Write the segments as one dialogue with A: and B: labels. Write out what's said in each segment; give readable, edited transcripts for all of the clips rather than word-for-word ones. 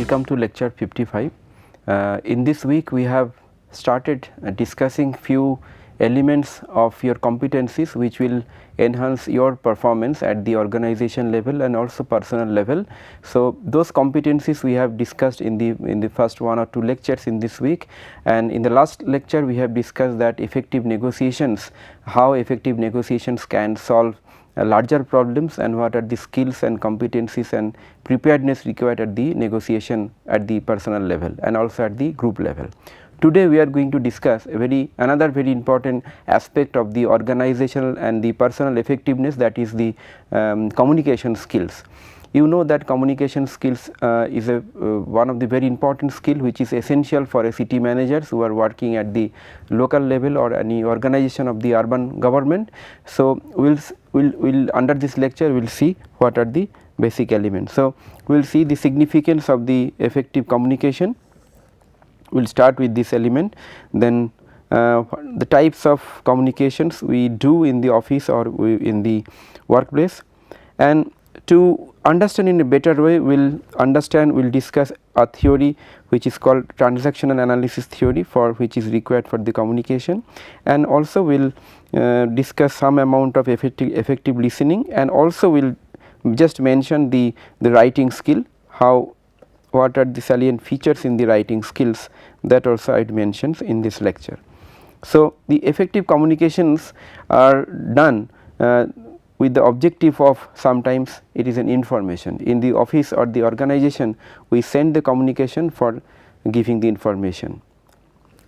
A: welcome to lecture 55. In this week we have started discussing few elements of your competencies which will enhance your performance at the organization level and also personal level. So, those competencies we have discussed in the first 1 or 2 lectures in this week, and in the last lecture we have discussed that effective negotiations, how effective negotiations can solve larger problems and what are the skills and competencies and preparedness required at the negotiation at the personal level and also at the group level. Today we are going to discuss another very important aspect of the organizational and the personal effectiveness, that is the communication skills. You know that communication skills is one of the very important skill which is essential for a city managers who are working at the local level or any organization of the urban government. So, we'll under this lecture we will see what are the basic elements. So, we will see the significance of the effective communication. We will start with this element, then the types of communications we do in the office or in the workplace, and to understand in a better way we will discuss a theory which is called transactional analysis theory, for which is required for the communication, and also we will discuss some amount of effective listening, and also we will just mention the writing skill, what are the salient features in the writing skills, that also I had mentioned in this lecture. So, the effective communications are done with the objective of, sometimes it is an information in the office or the organization, we send the communication for giving the information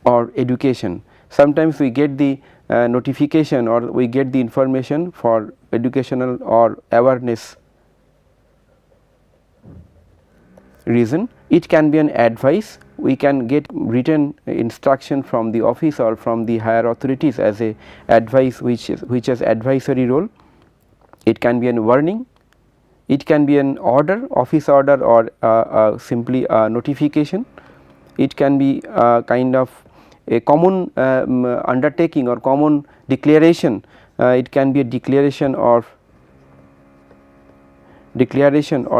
A: or education. Sometimes we get the notification or we get the information for educational or awareness reason. It can be an advice, we can get written instruction from the office or from the higher authorities as a advice which has advisory role. It can be a warning, it can be an order, office order, or simply a notification. It can be kind of a common undertaking or common declaration. It can be a declaration or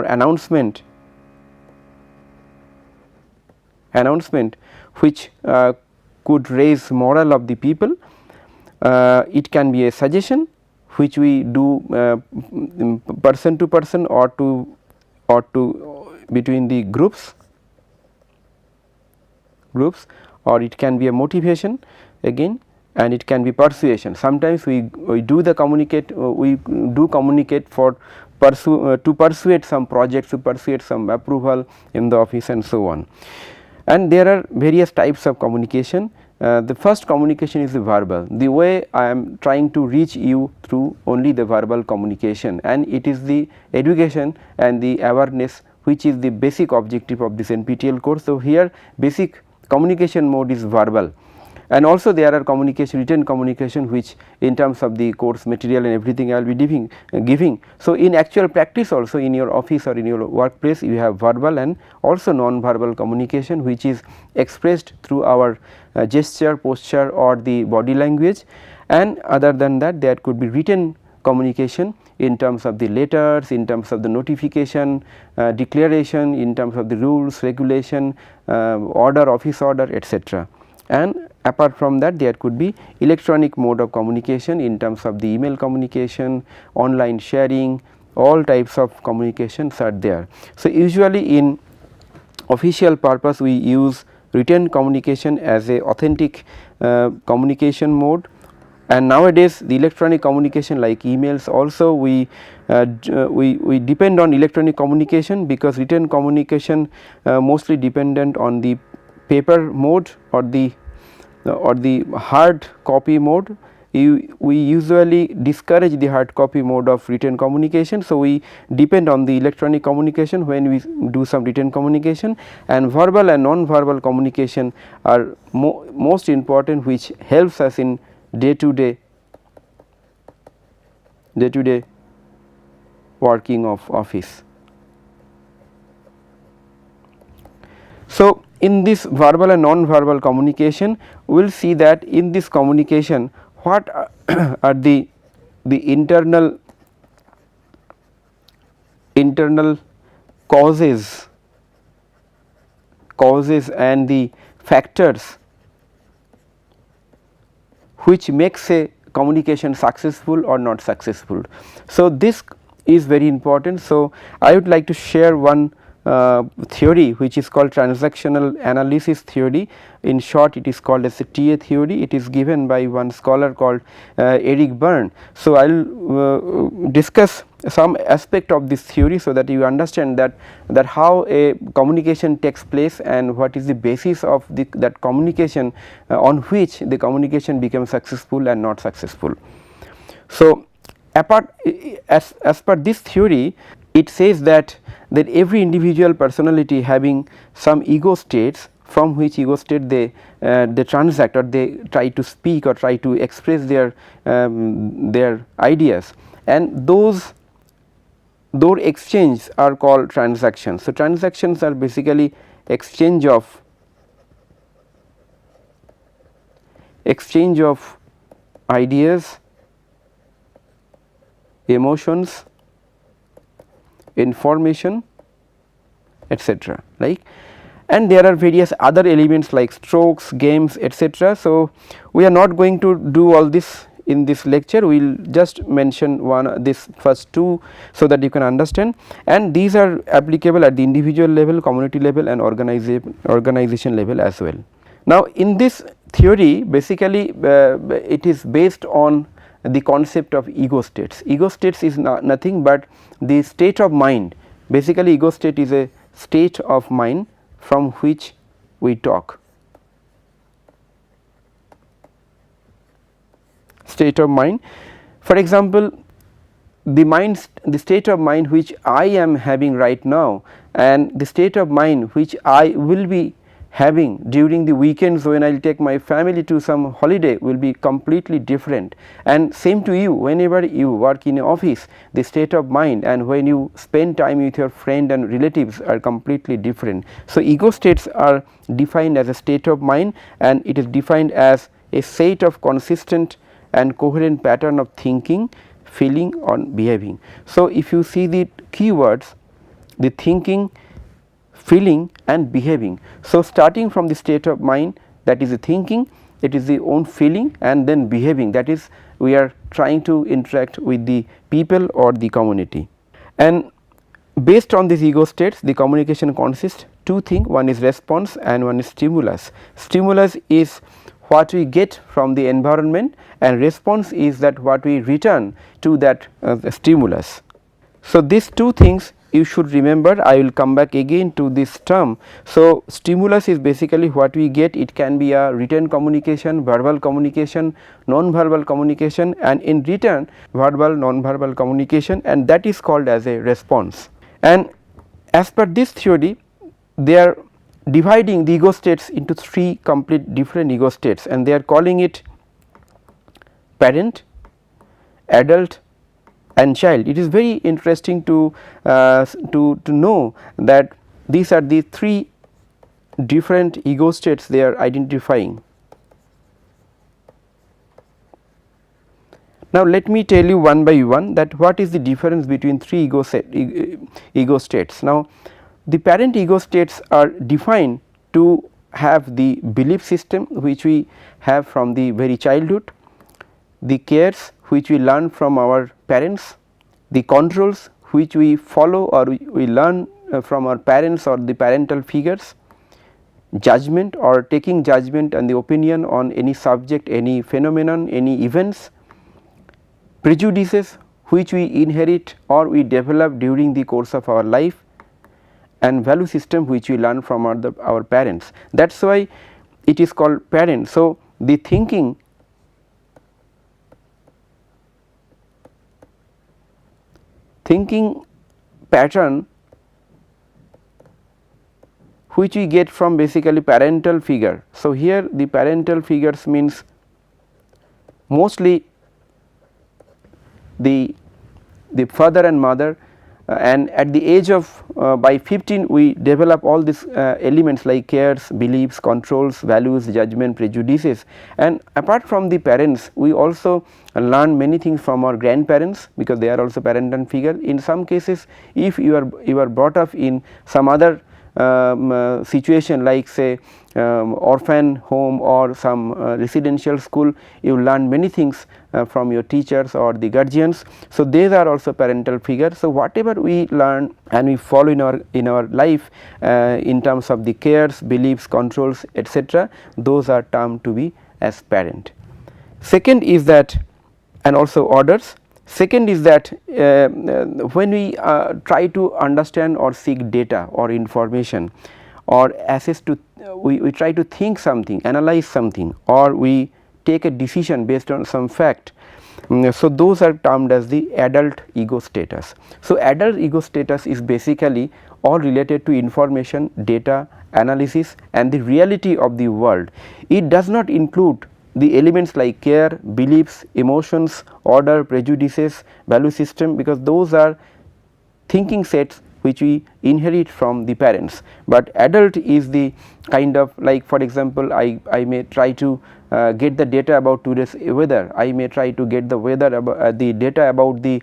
A: announcement which could raise morale of the people. It can be a suggestion which we do person to person or to between the groups, or it can be a motivation again, and it can be persuasion. Sometimes we do communicate for to persuade some projects, to persuade some approval in the office and so on. And there are various types of communication. The first communication is the verbal, the way I am trying to reach you through only the verbal communication, and it is the education and the awareness which is the basic objective of this NPTEL course. So, here basic communication mode is verbal, and also there are written communication which in terms of the course material and everything I will be giving. So, in actual practice also in your office or in your workplace you have verbal and also non-verbal communication which is expressed through our gesture, posture or the body language, and other than that there could be written communication in terms of the letters, in terms of the notification, declaration, in terms of the rules, regulation, order, office order, etc. And apart from that there could be electronic mode of communication in terms of the email communication, online sharing, all types of communications are there. So, usually in official purpose we use written communication as a authentic communication mode, and nowadays the electronic communication like emails also we depend on electronic communication, because written communication mostly dependent on the paper mode or the hard copy mode. We usually discourage the hard copy mode of written communication. So, we depend on the electronic communication when we do some written communication, and verbal and non-verbal communication are most important, which helps us in day to day working of office. So, in this verbal and non-verbal communication we will see that in this communication what are the internal causes causes and the factors which makes a communication successful or not successful. So, this is very important. So, I would like to share one theory which is called transactional analysis theory. In short, it is called as a TA theory. It is given by one scholar called Eric Berne. So, I will discuss some aspect of this theory, so that you understand that how a communication takes place and what is the basis of that communication on which the communication becomes successful and not successful. So, as per this theory, it says that every individual personality having some ego states, from which ego state they transact or they try to speak or try to express their ideas, and those exchanges are called transactions. So, transactions are basically exchange of ideas, emotions, information, etc. right, and there are various other elements like strokes, games, etc. So, we are not going to do all this in this lecture. We will just mention this first two, so that you can understand, and these are applicable at the individual level, community level, and organization level as well. Now, in this theory, basically it is based on the concept of ego states. Ego states is nothing but the state of mind. Basically, ego state is a state of mind from which we talk. State of mind, for example, the state of mind which I am having right now, and the state of mind which I will be having during the weekends when I will take my family to some holiday will be completely different, and same to you whenever you work in an office, the state of mind and when you spend time with your friend and relatives are completely different. So, ego states are defined as a state of mind, and it is defined as a set of consistent and coherent pattern of thinking, feeling or behaving. So, if you see the keywords, the thinking, feeling and behaving. So, starting from the state of mind, that is the thinking, it is the own feeling, and then behaving, that is we are trying to interact with the people or the community. And based on these ego states, the communication consists two things, one is response and one is stimulus. Stimulus is what we get from the environment, and response is that what we return to that stimulus. So, these two things you should remember. I will come back again to this term. So, stimulus is basically what we get. It can be a written communication, verbal communication, non-verbal communication, and in return verbal, non-verbal communication, and that is called as a response. And as per this theory, they are dividing the ego states into three complete different ego states, and they are calling it parent, adult and child. It is very interesting to know that these are the three different ego states they are identifying. Now, let me tell you one by one that what is the difference between three ego states. Now, the parent ego states are defined to have the belief system which we have from the very childhood, the cares which we learn from our parents, the controls which we follow or we learn from our parents or the parental figures, judgment or taking judgment and the opinion on any subject, any phenomenon, any events, prejudices which we inherit or we develop during the course of our life, and value system which we learn from our parents. That is why it is called parent. So, the thinking pattern which we get from basically parental figure. So, here the parental figures means mostly the father and mother, and at the age of by 15 we develop all these elements like cares, beliefs, controls, values, judgment, prejudices, and apart from the parents we also learn many things from our grandparents because they are also parental figure. In some cases, if you are brought up in some other situation like say orphan home or some residential school, you learn many things from your teachers or the guardians. So, these are also parental figures. So, whatever we learn and we follow in our life in terms of the cares, beliefs, controls, etc., those are termed to be as parent. Second is that, and also orders. Second is that when we try to understand or seek data or information or assess to we try to think something, analyze something, or we take a decision based on some fact. So, those are termed as the adult ego status. So, adult ego status is basically all related to information, data, analysis and the reality of the world. It does not include the elements like care, beliefs, emotions, order, prejudices, value system, because those are thinking sets which we inherit from the parents. But adult is the kind of, like for example, I may try to get the data about today's weather, I may try to get the weather about the data about the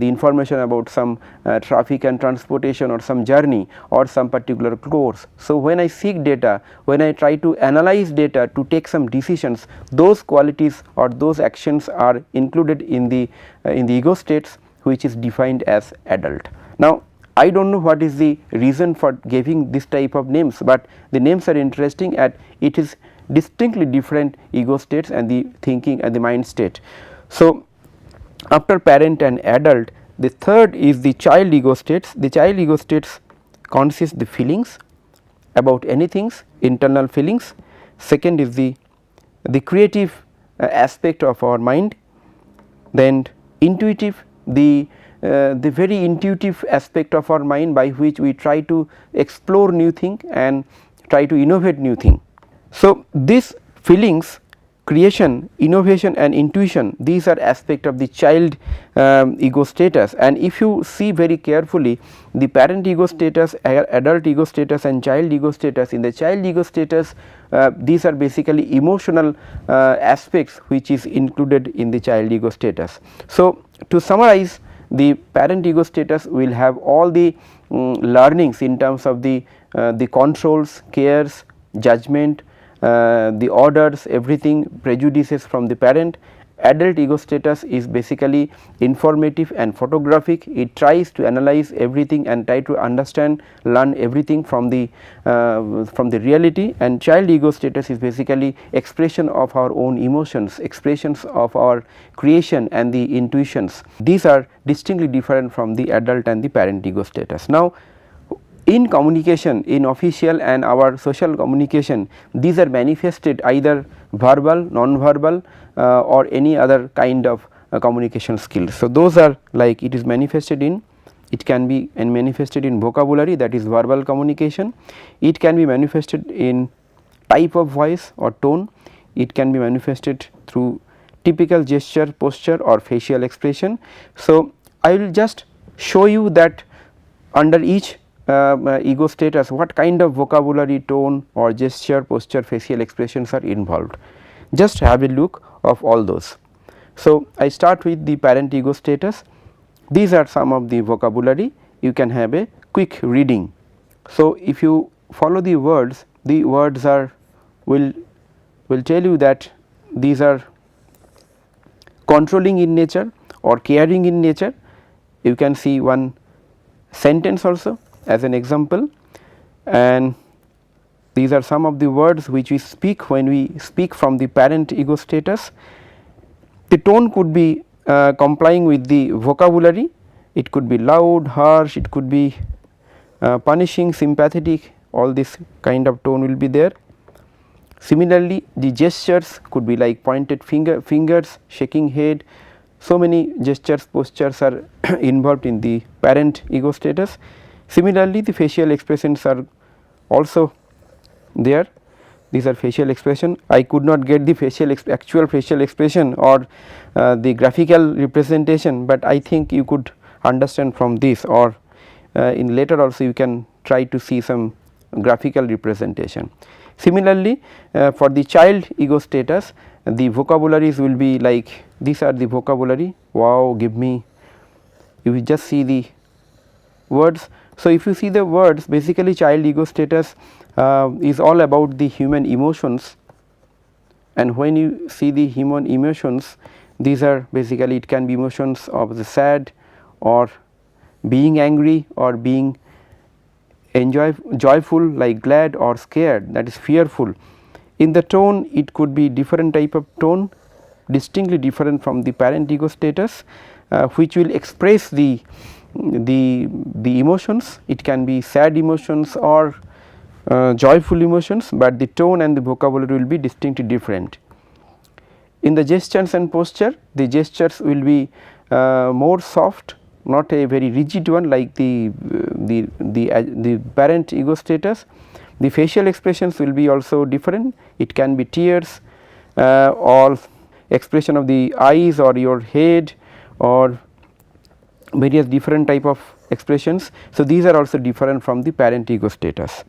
A: information about some traffic and transportation or some journey or some particular course. So, when I seek data, when I try to analyze data to take some decisions, those qualities or those actions are included in the ego states, which is defined as adult. Now, I do not know what is the reason for giving this type of names, but the names are interesting and it is distinctly different ego states and the thinking and the mind state. So, after parent and adult, the third is the child ego states. The child ego states consist the feelings about anything, internal feelings. Second is the creative aspect of our mind, then intuitive, the very intuitive aspect of our mind by which we try to explore new thing and try to innovate new thing. So, these feelings, creation, innovation and intuition, these are aspect of the child ego status, and if you see very carefully the parent ego status, adult ego status and child ego status. In the child ego status, these are basically emotional aspects which is included in the child ego status. So, to summarize, the parent ego status will have all the learnings in terms of the controls, cares, judgment, the orders, everything, prejudices from the parent. Adult ego status is basically informative and photographic. It tries to analyze everything and try to understand, learn everything from the reality, and child ego status is basically expression of our own emotions, expressions of our creation and the intuitions. These are distinctly different from the adult and the parent ego status. Now, in communication, in official and our social communication, these are manifested either verbal, non-verbal or any other kind of communication skills. So, those are like it is manifested in, it can be manifested in vocabulary, that is verbal communication, it can be manifested in type of voice or tone, it can be manifested through typical gesture, posture or facial expression. So, I will just show you that under each ego status what kind of vocabulary, tone or gesture, posture, facial expressions are involved. Just have a look of all those. So, I start with the parent ego status. These are some of the vocabulary, you can have a quick reading. So, if you follow the words are will tell you that these are controlling in nature or caring in nature. You can see one sentence also as an example, and these are some of the words which we speak when we speak from the parent ego status. The tone could be complying with the vocabulary, it could be loud, harsh, it could be punishing, sympathetic, all this kind of tone will be there. Similarly, the gestures could be like pointed fingers, shaking head, so many gestures, postures are involved in the parent ego status. Similarly, the facial expressions are also there, these are facial expression. I could not get the actual facial expression or the graphical representation, but I think you could understand from this, or in later also you can try to see some graphical representation. Similarly, for the child ego status, the vocabularies will be like, these are the vocabulary, wow, give me, you will just see the words. So, if you see the words, basically child ego status is all about the human emotions, and when you see the human emotions, these are basically, it can be emotions of the sad or being angry or being joyful like glad or scared, that is fearful. In the tone, it could be different type of tone, distinctly different from the parent ego status, which will express the emotions. It can be sad emotions or joyful emotions, but the tone and the vocabulary will be distinctly different. In the gestures and posture, the gestures will be more soft, not a very rigid one like the parent ego status. The facial expressions will be also different. It can be tears or expression of the eyes or your head or various different type of expressions. So, these are also different from the parent ego status.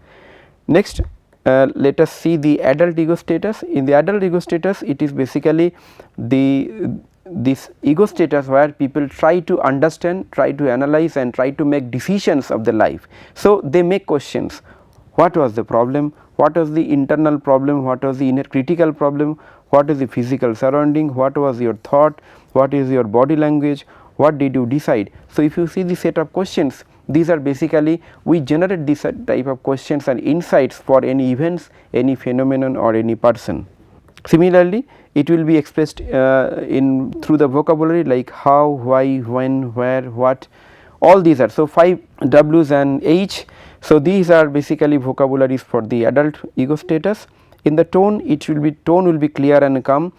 A: Next, let us see the adult ego status. In the adult ego status, it is basically this ego status where people try to understand, try to analyze and try to make decisions of the life. So, they make questions: what was the problem, what was the internal problem, what was the inner critical problem, what is the physical surrounding, what was your thought, what is your body language, what did you decide. So, if you see the set of questions, these are basically, we generate this type of questions and insights for any events, any phenomenon or any person. Similarly, it will be expressed in through the vocabulary like how, why, when, where, what, all these are. So, 5 W's and H. So, these are basically vocabularies for the adult ego status. In the tone, tone will be clear and calm.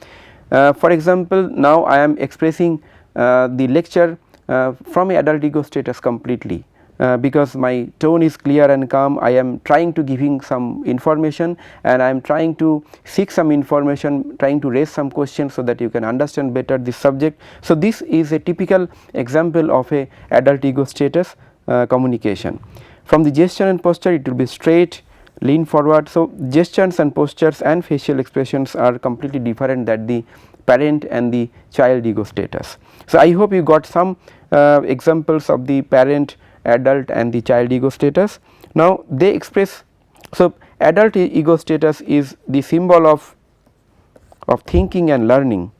A: For example, now I am expressing the lecture from a adult ego status completely. Because my tone is clear and calm, I am trying to giving some information and I am trying to seek some information, trying to raise some questions so that you can understand better this subject. So, this is a typical example of a adult ego status communication. From the gesture and posture, it will be straight, lean forward. So, gestures and postures and facial expressions are completely different than the parent and the child ego status. So, I hope you got some examples of the parent, adult and the child ego status. Now, they express, so adult ego status is the symbol of thinking and learning.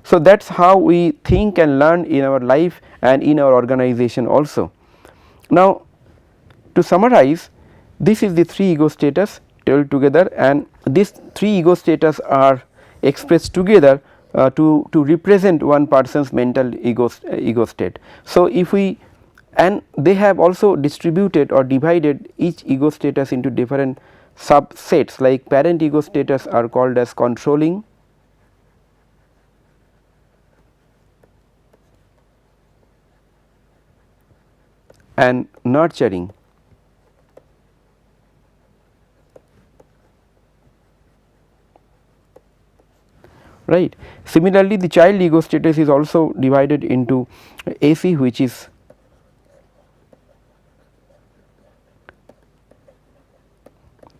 A: So, that is how we think and learn in our life and in our organization also. Now, to summarize, this is the 3 ego status told together, and these 3 ego status are expressed together to represent one person's mental ego state. So, if we, and they have also distributed or divided each ego status into different subsets, like parent ego status are called as controlling, and nurturing. Right. Similarly, the child ego status is also divided into AC, which is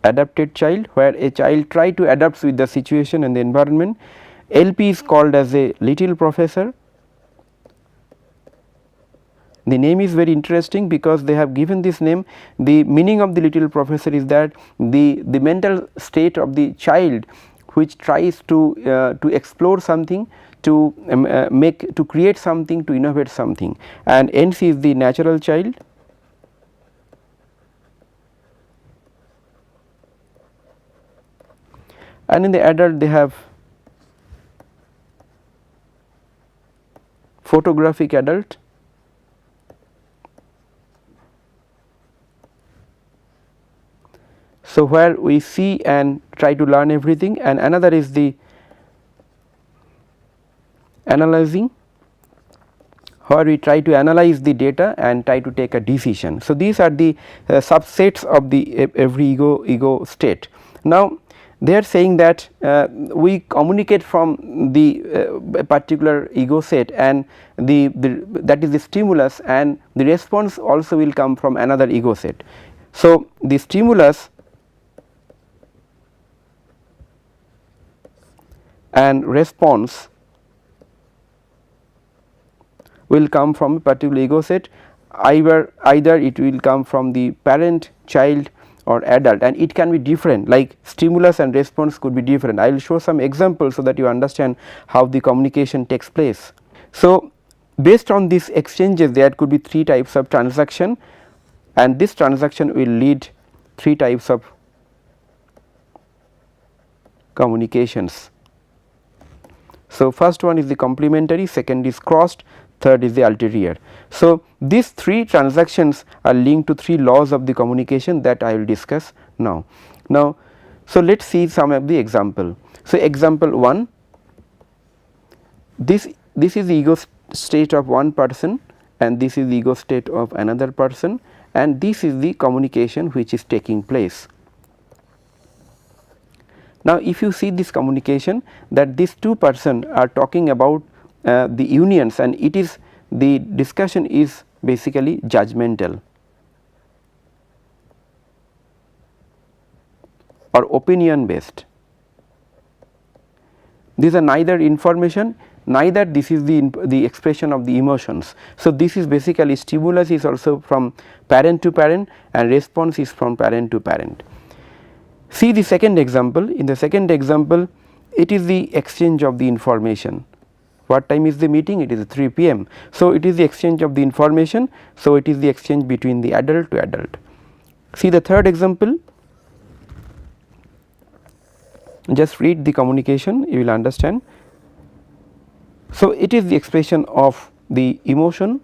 A: adapted child, where a child try to adapt with the situation and the environment. LP is called as a little professor. The name is very interesting because they have given this name. The meaning of the little professor is that the mental state of the child which tries to explore something, to to create something, to innovate something, and NC is the natural child. And in the adult they have photographic adult, so where we see and try to learn everything, and another is the analyzing, where we try to analyze the data and try to take a decision. So, these are the subsets of the every ego state. Now, they are saying that we communicate from the particular ego set, and that is the stimulus, and the response also will come from another ego set. So, the stimulus and response will come from a particular ego set, either it will come from the parent, child or adult, and it can be different, like stimulus and response could be different. I will show some examples so that you understand how the communication takes place. So, based on these exchanges there could be 3 types of transaction, and this transaction will lead 3 types of communications. So, first one is the complementary, second is crossed, third is the ulterior. So, these 3 transactions are linked to 3 laws of the communication that I will discuss now. So let us see some of the example. So, example 1, this is the ego state of one person and this is the ego state of another person, and this is the communication which is taking place. Now, if you see this communication, that these 2 persons are talking about the unions, and it is the discussion is basically judgmental or opinion based. These are neither information, neither this is the expression of the emotions. So, this is basically stimulus is also from parent to parent and response is from parent to parent. See the second example. In the second example, it is the exchange of the information. What time is the meeting? It is 3 p.m. So, it is the exchange of the information. So, it is the exchange between the adult to adult. See the third example. Just read the communication, you will understand. So, it is the expression of the emotion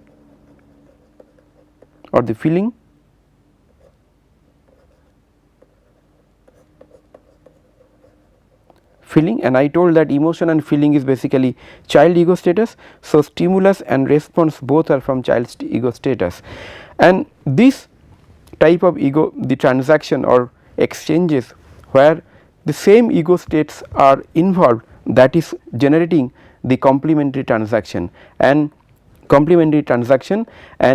A: or the feeling, and I told that emotion and feeling is basically child ego status. So, stimulus and response both are from child's ego status, and this type of ego, the transaction or exchanges where the same ego states are involved, that is generating the complementary transaction. And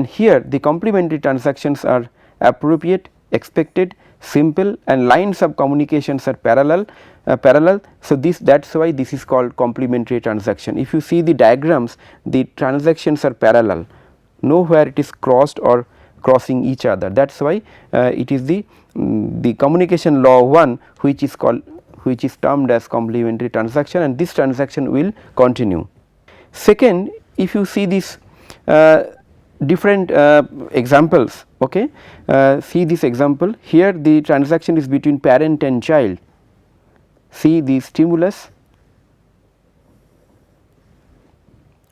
A: here the complementary transactions are appropriate, expected, simple, and lines of communications are parallel. So, that is why this is called complementary transaction. If you see the diagrams, the transactions are parallel, nowhere it is crossed or crossing each other. That is why it is the communication law 1 which is termed as complementary transaction, and this transaction will continue. Second, if you see this different examples, okay, see this example. Here the transaction is between parent and child. See the stimulus.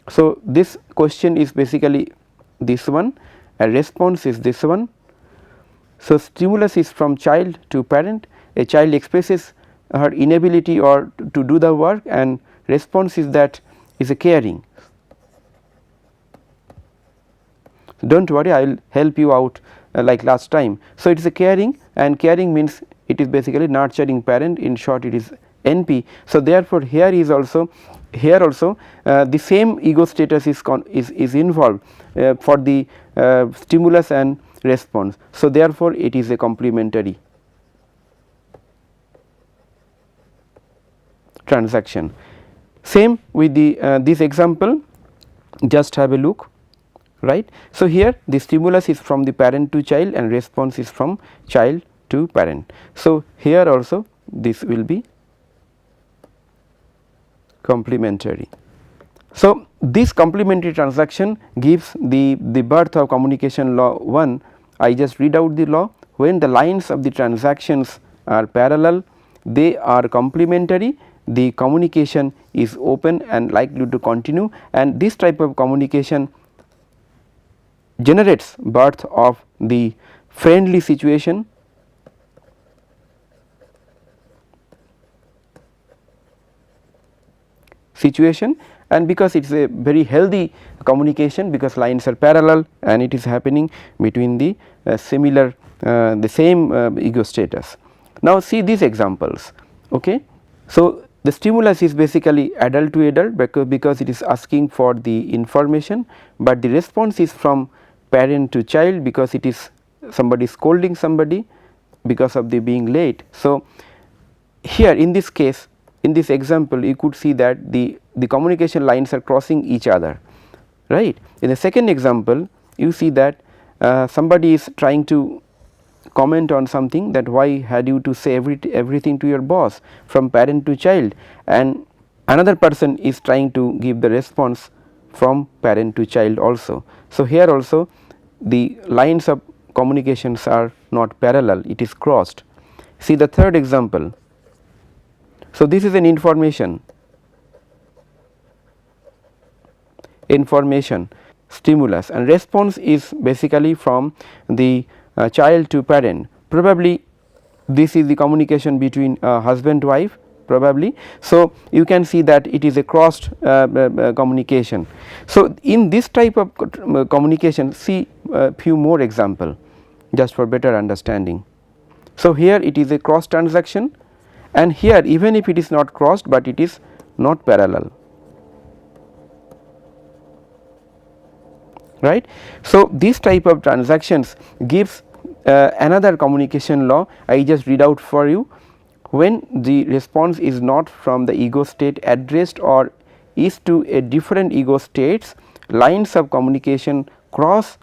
A: So, this question is basically this one, a response is this one. So, stimulus is from child to parent, a child expresses her inability or to do the work, and response is that is a caring. Do not worry, I will help you out like last time. So, it is a caring, and caring means it is basically nurturing parent, in short it is NP. So, therefore, here also the same ego status is involved for the stimulus and response. So, therefore, it is a complementary transaction. Same with the this example, just have a look, right. So, here the stimulus is from the parent to child and response is from child to parent. So, here also this will be complementary. So, this complementary transaction gives the birth of communication law 1. I just read out the law. When the lines of the transactions are parallel, they are complementary, the communication is open and likely to continue, and this type of communication generates birth of the friendly situation, and because it is a very healthy communication, because lines are parallel and it is happening between the similar the same ego status. Now, see these examples. Okay. So, the stimulus is basically adult to adult because it is asking for the information, but the response is from parent to child because it is somebody scolding somebody because of the being late. So, here in this case, in this example, you could see that the communication lines are crossing each other. right. In the second example, you see that somebody is trying to comment on something, that why had you to say everything to your boss from parent to child, and another person is trying to give the response from parent to child also. So, here also the lines of communications are not parallel, it is crossed. See the third example. So, this is an information stimulus, and response is basically from the child to parent. Probably this is the communication between husband wife probably. So, you can see that it is a crossed communication. So, in this type of communication, see few more example just for better understanding. So, here it is a cross transaction, and here even if it is not crossed, but it is not parallel, right. So, this type of transactions gives another communication law. I just read out for you. When the response is not from the ego state addressed or is to a different ego states, lines of communication cross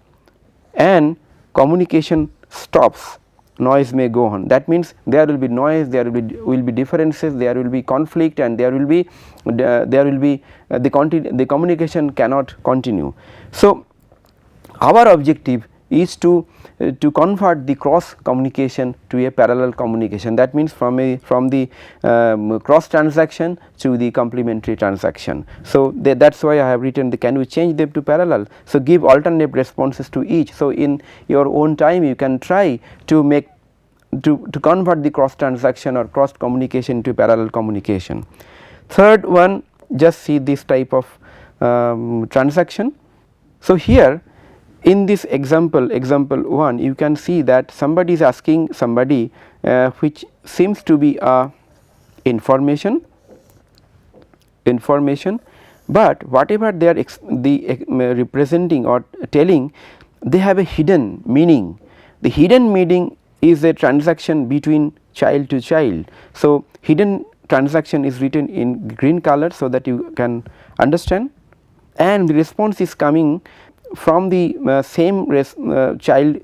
A: and communication stops, noise may go on. That means there will be noise, there will be differences, there will be conflict, and there will be the communication cannot continue. So, our objective is to convert the cross communication to a parallel communication. That means from the cross transaction to the complementary transaction. So, that is why I have written the can we change them to parallel. So, give alternate responses to each. So, in your own time you can try to make to convert the cross transaction or cross communication to parallel communication. Third one, just see this type of transaction. So, here in this example 1, you can see that somebody is asking somebody which seems to be a information, but whatever they are representing or telling, they have a hidden meaning. The hidden meaning is a transaction between child to child. So, hidden transaction is written in green color, so that you can understand, and the response is coming from the same child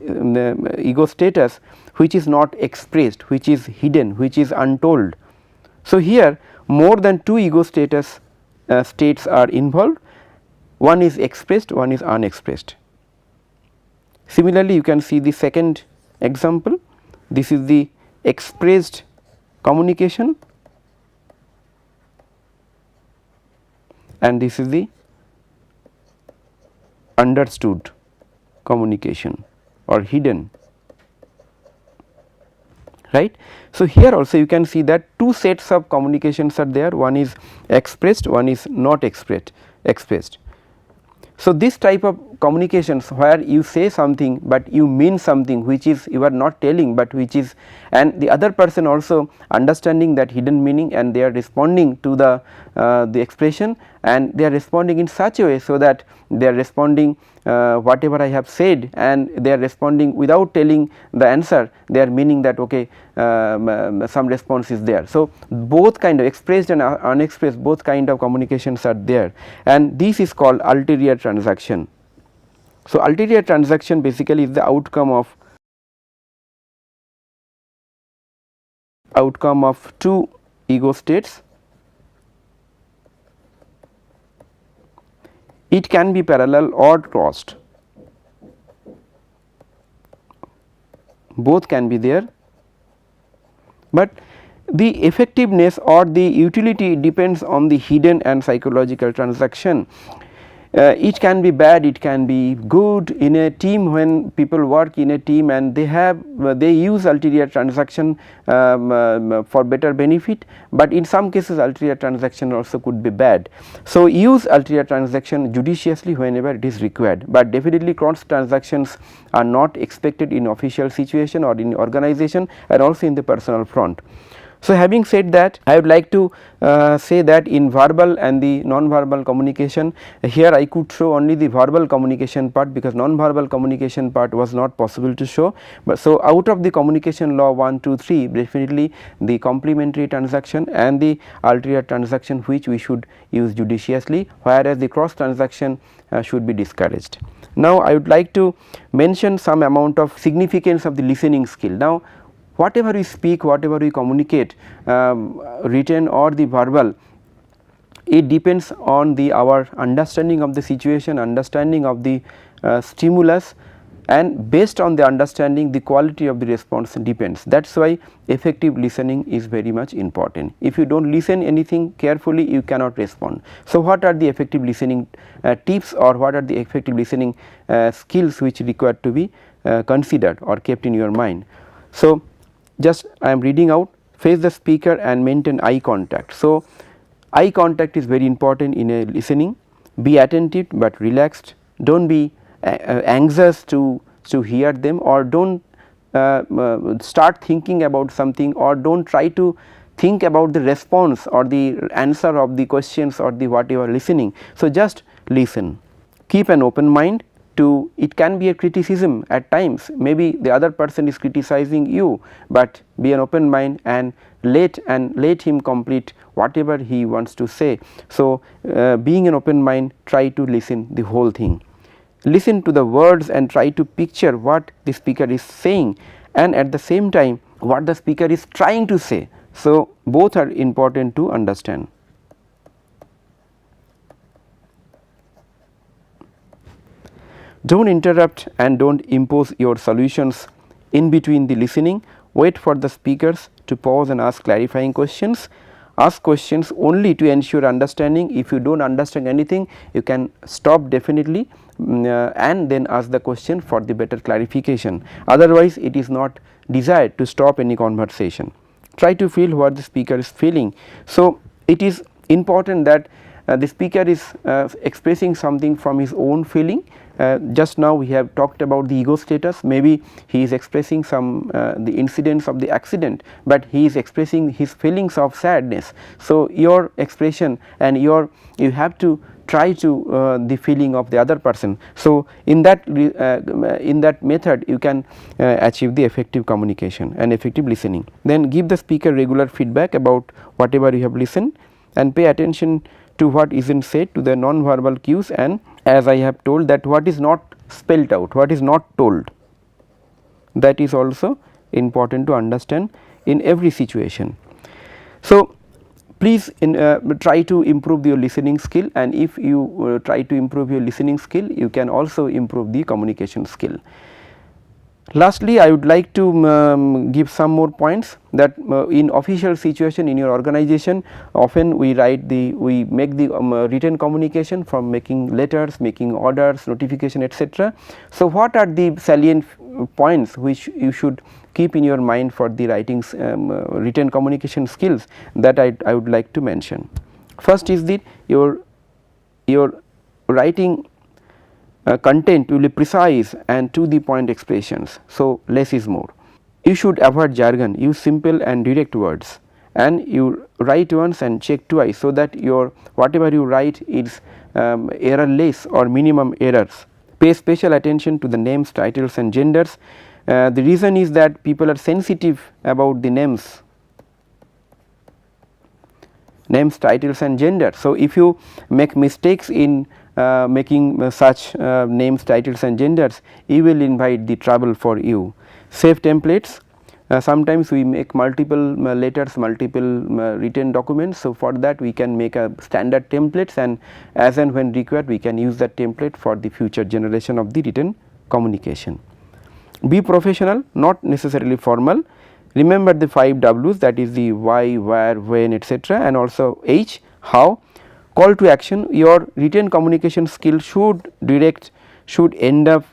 A: ego status, which is not expressed, which is hidden, which is untold. So, here more than two ego states are involved, one is expressed, one is unexpressed. Similarly, you can see the second example, this is the expressed communication and this is the understood communication or hidden, right. So, here also you can see that two sets of communications are there, one is expressed, one is not expressed. So, this type of communications where you say something, but you mean something which is you are not telling, but which is, and the other person also understanding that hidden meaning, and they are responding to the expression, and they are responding in such a way, so that they are responding whatever I have said, and they are responding without telling the answer, they are meaning that okay, some response is there. So, both kind of expressed and unexpressed, both kind of communications are there, and this is called ulterior transaction. So, ulterior transaction basically is the outcome of two ego states. It can be parallel or crossed, both can be there, but the effectiveness or the utility depends on the hidden and psychological transaction. It can be bad, it can be good. In a team, when people work in a team and they use ulterior transaction for better benefit, but in some cases ulterior transaction also could be bad. So, use ulterior transaction judiciously whenever it is required, but definitely cross transactions are not expected in official situation or in organization and also in the personal front. So, having said that, I would like to say that in verbal and the non-verbal communication, here I could show only the verbal communication part, because non-verbal communication part was not possible to show. But so, out of the communication law 1, 2, 3, definitely the complementary transaction and the ulterior transaction which we should use judiciously, whereas the cross transaction should be discouraged. Now, I would like to mention some amount of significance of the listening skill. Now, whatever we speak, whatever we communicate, written or the verbal, it depends on the our understanding of the situation, understanding of the stimulus, and based on the understanding, the quality of the response depends. That is why effective listening is very much important. If you do not listen anything carefully, you cannot respond. So, what are the effective listening tips, or what are the effective listening skills which required to be considered or kept in your mind? So, just I am reading out: face the speaker and maintain eye contact. So, eye contact is very important in a listening. Be attentive but relaxed, do not be anxious to hear them, or do not start thinking about something, or do not try to think about the response or the answer of the questions or the what you are listening. So, just listen, keep an open mind to, it can be a criticism at times, maybe the other person is criticizing you, but be an open mind and let him complete whatever he wants to say. So, being an open mind, try to listen the whole thing, listen to the words and try to picture what the speaker is saying, and at the same time what the speaker is trying to say. So, both are important to understand. Do not interrupt and do not impose your solutions in between the listening. Wait for the speakers to pause and ask clarifying questions. Ask questions only to ensure understanding. If you do not understand anything, you can stop definitely and then ask the question for the better clarification. Otherwise, it is not desired to stop any conversation. Try to feel what the speaker is feeling. So, it is important that the speaker is expressing something from his own feeling. Just now we have talked about the ego status, maybe he is expressing some the incidents of the accident, but he is expressing his feelings of sadness. So, your expression and you have to try to the feeling of the other person. So, in that method you can achieve the effective communication and effective listening. Then give the speaker regular feedback about whatever you have listened, and pay attention to what isn't said, to the non-verbal cues, and as I have told that what is not spelled out, what is not told, that is also important to understand in every situation. So, please try to improve your listening skill, and if you try to improve your listening skill, you can also improve the communication skill. Lastly, I would like to give some more points that in official situation in your organization, often we make the written communication from making letters, making orders, notification, etc. So, what are the salient points which you should keep in your mind for the written communication skills that I would like to mention? First is that your writing content will be precise and to the point expressions. So, less is more. You should avoid jargon, use simple and direct words, and you write once and check twice, so that your whatever you write is errorless or minimum errors. Pay special attention to the names, titles and genders. The reason is that people are sensitive about the names, titles and gender. So, if you make mistakes in making such names, titles and genders, you will invite the trouble for you. Save templates. Sometimes we make multiple letters, multiple written documents. So, for that we can make a standard templates, and as and when required we can use that template for the future generation of the written communication. Be professional, not necessarily formal. Remember the 5 W's, that is the why, where, when, etc., and also H, how. Call to action. Your written communication skill should end up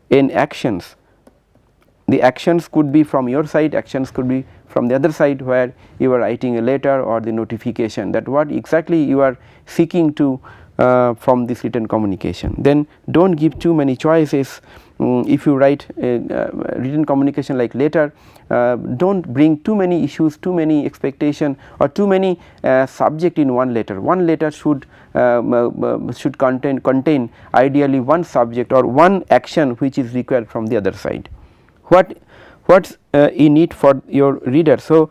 A: in actions. The actions could be from your side, actions could be from the other side, where you are writing a letter or the notification, that what exactly you are seeking to from this written communication. Then do not give too many choices if you write written communication like letter, do not bring too many issues, too many expectation or too many subject in one letter. One letter should contain ideally one subject or one action which is required from the other side. What's in it for your reader. So,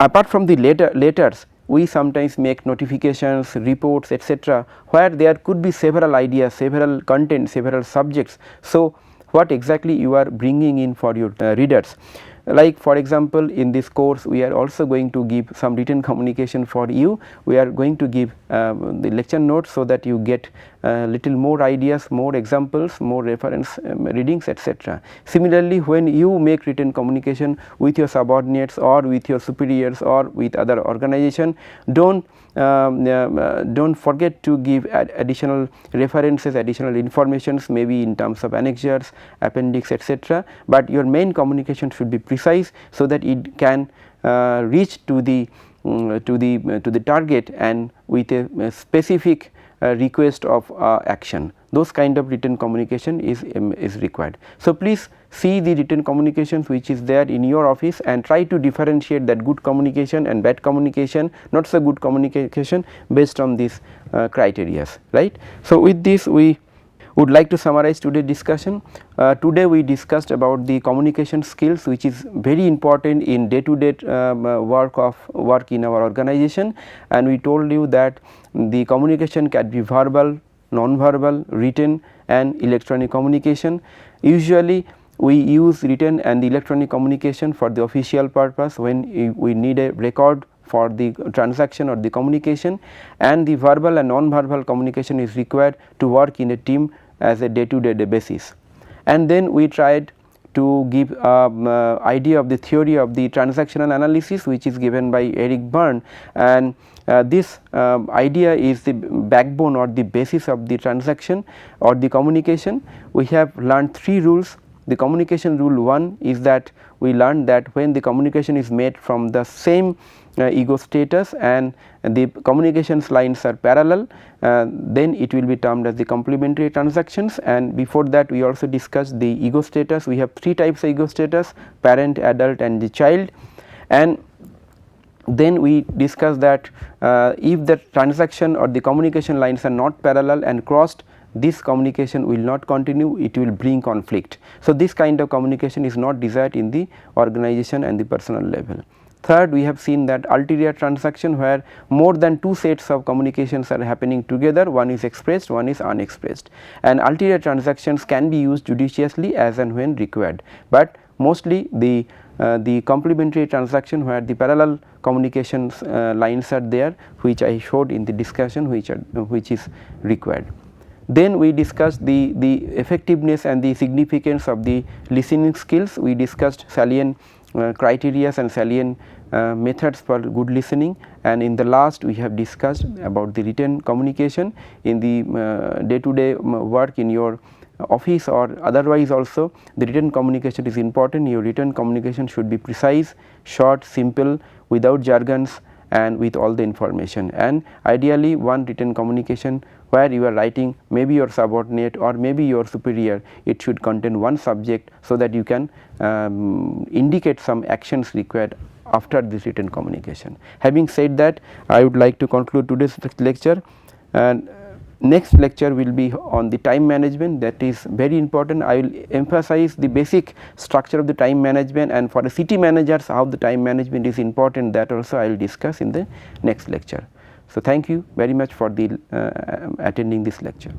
A: apart from the letters, we sometimes make notifications, reports, etc., where there could be several ideas, several content, several subjects. So, what exactly you are bringing in for your readers? Like for example, in this course we are also going to give some written communication for you. We are going to give the lecture notes, so that you get little more ideas, more examples, more reference readings, etc. Similarly, when you make written communication with your subordinates or with your superiors or with other organization, do not forget to give additional references, additional informations, maybe in terms of annexures, appendix, etc., but your main communication should be precise, so that it can reach to the target and with a specific request of action. Those kind of written communication is required. So, please see the written communications which is there in your office and try to differentiate that good communication and bad communication, not so good communication, based on these criteria, right. So, with this we would like to summarize today's discussion. Today we discussed about the communication skills, which is very important in day to day work in our organization, and we told you that the communication can be verbal, non-verbal, written and electronic communication. Usually we use written and electronic communication for the official purpose, when we need a record for the transaction or the communication, and the verbal and non-verbal communication is required to work in a team as a day to day basis. And then we tried to give idea of the theory of the transactional analysis, which is given by Eric Berne, and this idea is the backbone or the basis of the transaction or the communication. We have learned 3 rules. The communication rule 1 is that we learned that when the communication is made from the same ego status and the communications lines are parallel, then it will be termed as the complementary transactions. And before that we also discussed the ego status. We have 3 types of ego status: parent, adult and the child. And then we discussed that if the transaction or the communication lines are not parallel and crossed, this communication will not continue, it will bring conflict. So, this kind of communication is not desired in the organization and the personal level. Third, we have seen that ulterior transaction, where more than 2 sets of communications are happening together, one is expressed, one is unexpressed, and ulterior transactions can be used judiciously as and when required, but mostly the complementary transaction, where the parallel communications lines are there, which I showed in the discussion, which is required. Then we discussed the effectiveness and the significance of the listening skills. We discussed salient criteria and salient methods for good listening, and in the last we have discussed about the written communication in the day to day work in your office or otherwise also. The written communication is important. Your written communication should be precise, short, simple, without jargons and with all the information, and ideally one written communication where you are writing maybe your subordinate or maybe your superior, it should contain one subject, so that you can indicate some actions required after this written communication. Having said that, I would like to conclude today's lecture, and next lecture will be on the time management. That is very important. I will emphasize the basic structure of the time management, and for the city managers how the time management is important, that also I will discuss in the next lecture. So, thank you very much for the attending this lecture.